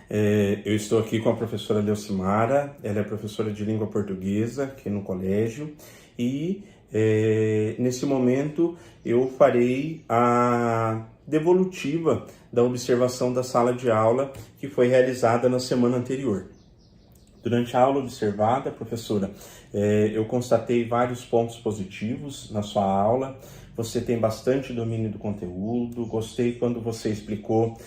Eu estou aqui com a professora Leucimara, ela é professora de língua portuguesa aqui no colégio e nesse momento eu farei a devolutiva da observação da sala de aula que foi realizada na semana anterior. Durante a aula observada, professora, eu constatei vários pontos positivos na sua aula. Você tem bastante domínio do conteúdo. Gostei quando você explicou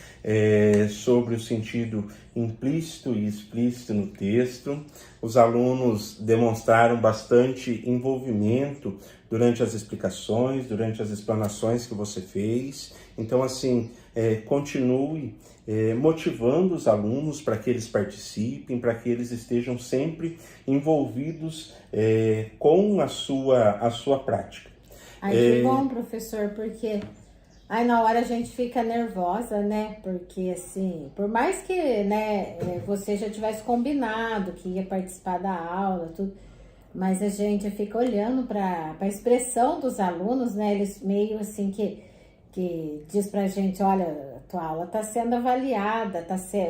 sobre o sentido implícito e explícito no texto. Os alunos demonstraram bastante envolvimento durante as explicações, durante as explanações que você fez. Então, assim, continue motivando os alunos para que eles participem, para que eles estejam sempre envolvidos com a sua prática. Ai, que bom, professor, porque na hora a gente fica nervosa, né? Porque, assim, por mais que, né, você já tivesse combinado que ia participar da aula, tudo, mas a gente fica olhando para a expressão dos alunos, né? Eles meio assim que diz pra gente, olha, tua aula está sendo avaliada,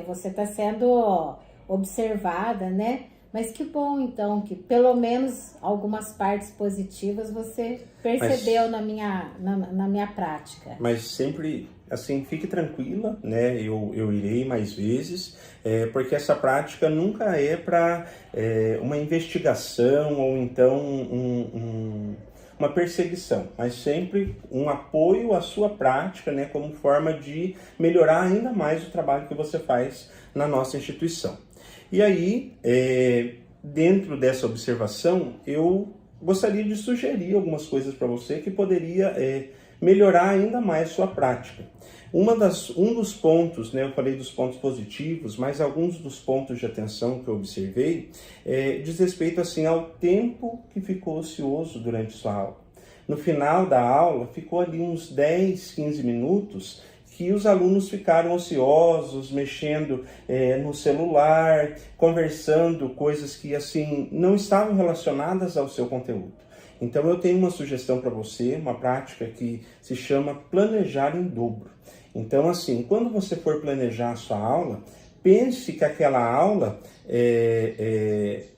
você está sendo observada, né? Mas que bom, então, que pelo menos algumas partes positivas você percebeu na minha prática. Mas sempre, assim, fique tranquila, né? Eu irei mais vezes, porque essa prática nunca é para uma investigação ou então uma perseguição, mas sempre um apoio à sua prática, né? Como forma de melhorar ainda mais o trabalho que você faz na nossa instituição. E aí, dentro dessa observação, eu gostaria de sugerir algumas coisas para você que poderia melhorar ainda mais sua prática. Um dos pontos, né, eu falei dos pontos positivos, mas alguns dos pontos de atenção que eu observei diz respeito assim, ao tempo que ficou ocioso durante sua aula. No final da aula, ficou ali uns 10, 15 minutos que os alunos ficaram ociosos, mexendo no celular, conversando coisas que assim não estavam relacionadas ao seu conteúdo. Então eu tenho uma sugestão para você, uma prática que se chama planejar em dobro. Então assim, quando você for planejar a sua aula, pense que aquela aula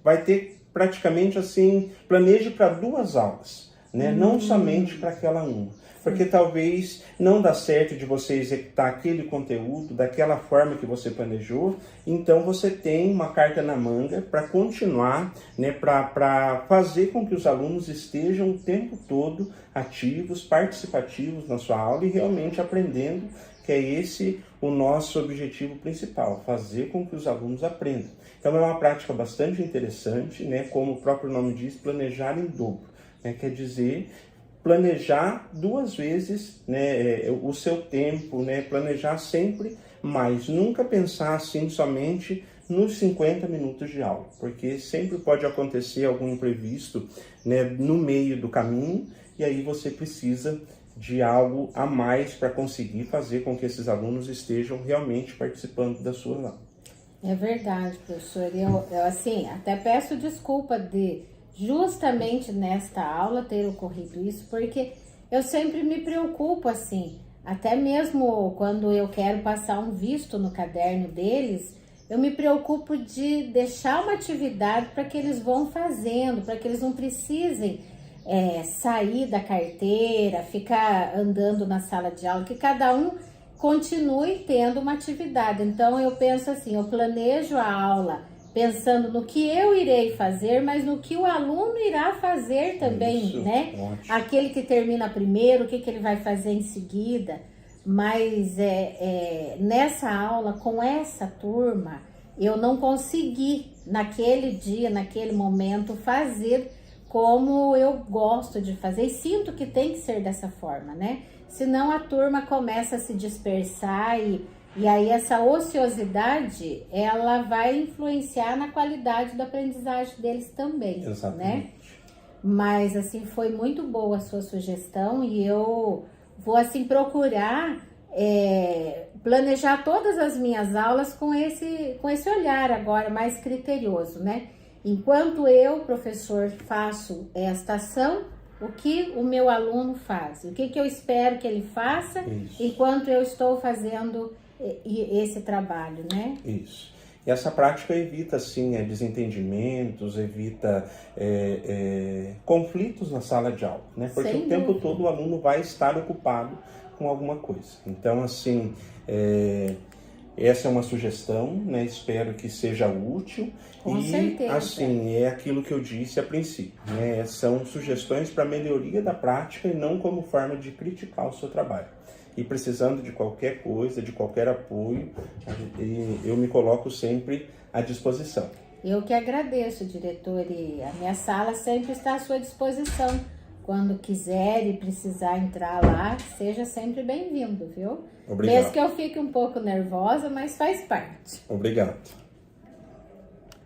vai ter praticamente assim, planeje para 2 aulas, né? Não somente para aquela uma. Porque talvez não dá certo de você executar aquele conteúdo daquela forma que você planejou, então você tem uma carta na manga para continuar, né, para fazer com que os alunos estejam o tempo todo ativos, participativos na sua aula e realmente aprendendo, que é esse o nosso objetivo principal, fazer com que os alunos aprendam. Então é uma prática bastante interessante, né, como o próprio nome diz, planejar em dobro, né, quer dizer planejar 2 vezes, né, o seu tempo, né, planejar sempre mais, nunca pensar assim somente nos 50 minutos de aula, porque sempre pode acontecer algum imprevisto, né, no meio do caminho, e aí você precisa de algo a mais para conseguir fazer com que esses alunos estejam realmente participando da sua aula. É verdade, professor. Eu assim, até peço desculpa de justamente nesta aula ter ocorrido isso, porque eu sempre me preocupo assim, até mesmo quando eu quero passar um visto no caderno deles, eu me preocupo de deixar uma atividade para que eles vão fazendo, para que eles não precisem sair da carteira, ficar andando na sala de aula, que cada um continue tendo uma atividade. Então eu penso assim, eu planejo a aula pensando no que eu irei fazer, mas no que o aluno irá fazer também, Isso, né? ótimo. Aquele que termina primeiro, o que ele vai fazer em seguida. Mas nessa aula, com essa turma, eu não consegui, naquele dia, naquele momento, fazer como eu gosto de fazer. E sinto que tem que ser dessa forma, né? Senão a turma começa a se dispersar e aí essa ociosidade, ela vai influenciar na qualidade da aprendizagem deles também, Exatamente. né? Mas, assim, foi muito boa a sua sugestão e eu vou, assim, procurar planejar todas as minhas aulas com esse olhar agora mais criterioso, né? Enquanto eu, professor, faço esta ação, o que o meu aluno faz? O que eu espero que ele faça enquanto eu estou fazendo esse trabalho, né? Isso. E essa prática evita, assim, desentendimentos, evita conflitos na sala de aula, né? Porque Sem o tempo dúvida. todo o aluno vai estar ocupado com alguma coisa. Então, assim, essa é uma sugestão, né? Espero que seja útil. Com e, certeza. assim, é aquilo que eu disse a princípio, né? São sugestões para melhoria da prática e não como forma de criticar o seu trabalho. E precisando de qualquer coisa, de qualquer apoio, eu me coloco sempre à disposição. Eu que agradeço, diretor, e a minha sala sempre está à sua disposição. Quando quiser e precisar entrar lá, seja sempre bem-vindo, viu? Obrigado. Mesmo que eu fique um pouco nervosa, mas faz parte. Obrigado.